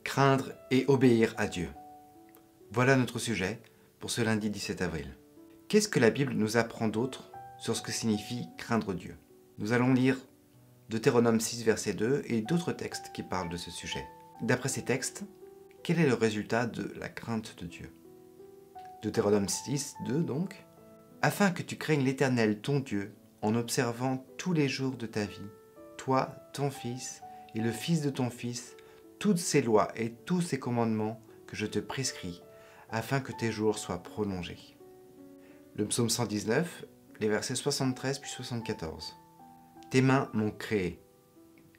Craindre et obéir à Dieu. Voilà notre sujet pour ce lundi 17 avril. Qu'est-ce que la Bible nous apprend d'autre sur ce que signifie craindre Dieu? Nous allons lire Deutéronome 6, verset 2 et d'autres textes qui parlent de ce sujet. D'après ces textes, quel est le résultat de la crainte de Dieu? Deutéronome 6, 2 donc. Afin que tu craignes l'Éternel ton Dieu en observant tous les jours de ta vie, toi, ton fils et le fils de ton fils, toutes ces lois et tous ces commandements que je te prescris, afin que tes jours soient prolongés. Le psaume 119, les versets 73 puis 74. Tes mains m'ont créé,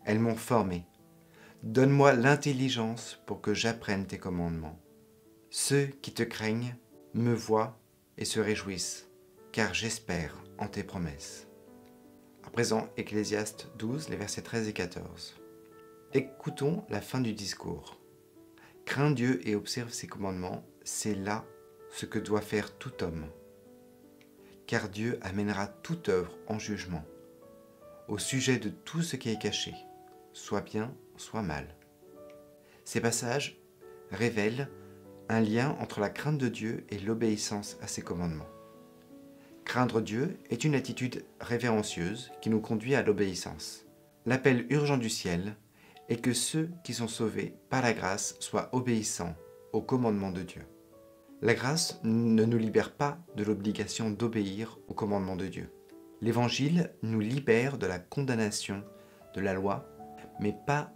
elles m'ont formé. Donne-moi l'intelligence pour que j'apprenne tes commandements. Ceux qui te craignent me voient et se réjouissent, car j'espère en tes promesses. À présent, Ecclésiaste 12, les versets 13 et 14. Écoutons la fin du discours. Crains Dieu et observe ses commandements, c'est là ce que doit faire tout homme. Car Dieu amènera toute œuvre en jugement, au sujet de tout ce qui est caché, soit bien, soit mal. Ces passages révèlent un lien entre la crainte de Dieu et l'obéissance à ses commandements. Craindre Dieu est une attitude révérencieuse qui nous conduit à l'obéissance. L'appel urgent du ciel est que ceux qui sont sauvés par la grâce soient obéissants aux commandements de Dieu. La grâce ne nous libère pas de l'obligation d'obéir aux commandements de Dieu. L'Évangile nous libère de la condamnation de la loi, mais pas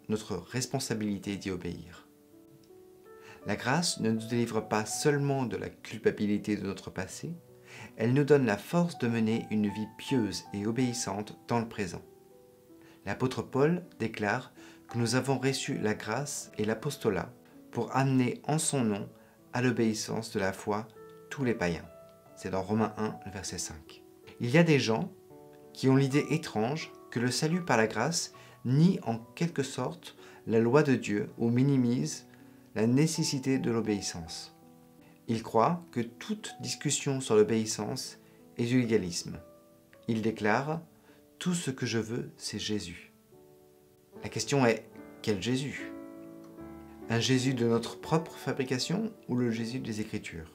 notre responsabilité d'y obéir. La grâce ne nous délivre pas seulement de la culpabilité de notre passé, elle nous donne la force de mener une vie pieuse et obéissante dans le présent. L'apôtre Paul déclare que nous avons reçu la grâce et l'apostolat pour amener en son nom à l'obéissance de la foi tous les païens. C'est dans Romains 1, verset 5. Il y a des gens qui ont l'idée étrange que le salut par la grâce nie en quelque sorte la loi de Dieu ou minimise la nécessité de l'obéissance. Ils croient que toute discussion sur l'obéissance est du légalisme. Ils déclarent « Tout ce que je veux, c'est Jésus ». La question est « Quel Jésus ?» Un Jésus de notre propre fabrication ou le Jésus des Écritures?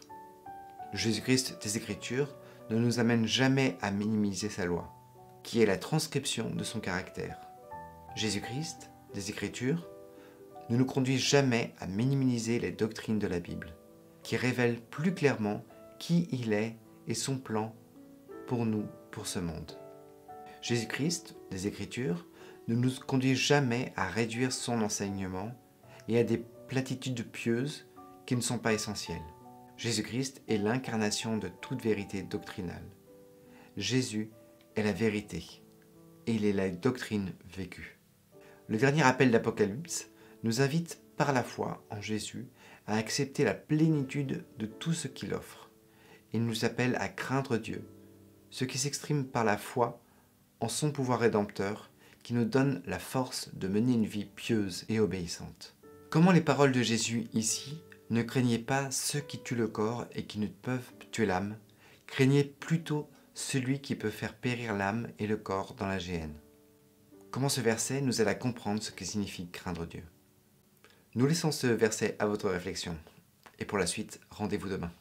Le Jésus-Christ des Écritures ne nous amène jamais à minimiser sa loi, qui est la transcription de son caractère. Jésus-Christ des Écritures ne nous conduit jamais à minimiser les doctrines de la Bible, qui révèlent plus clairement qui il est et son plan pour nous, pour ce monde. Jésus-Christ des Écritures ne nous conduit jamais à réduire son enseignement et à des platitudes pieuses qui ne sont pas essentielles. Jésus-Christ est l'incarnation de toute vérité doctrinale. Jésus est la vérité et il est la doctrine vécue. Le dernier appel d'Apocalypse nous invite par la foi en Jésus à accepter la plénitude de tout ce qu'il offre. Il nous appelle à craindre Dieu, ce qui s'exprime par la foi en son pouvoir rédempteur qui nous donne la force de mener une vie pieuse et obéissante. Comment les paroles de Jésus ici ne craignez pas ceux qui tuent le corps et qui ne peuvent tuer l'âme, craignez plutôt celui qui peut faire périr l'âme et le corps dans la géhenne. Comment ce verset nous aide à comprendre ce que signifie craindre Dieu? Nous laissons ce verset à votre réflexion. Et pour la suite, rendez-vous demain.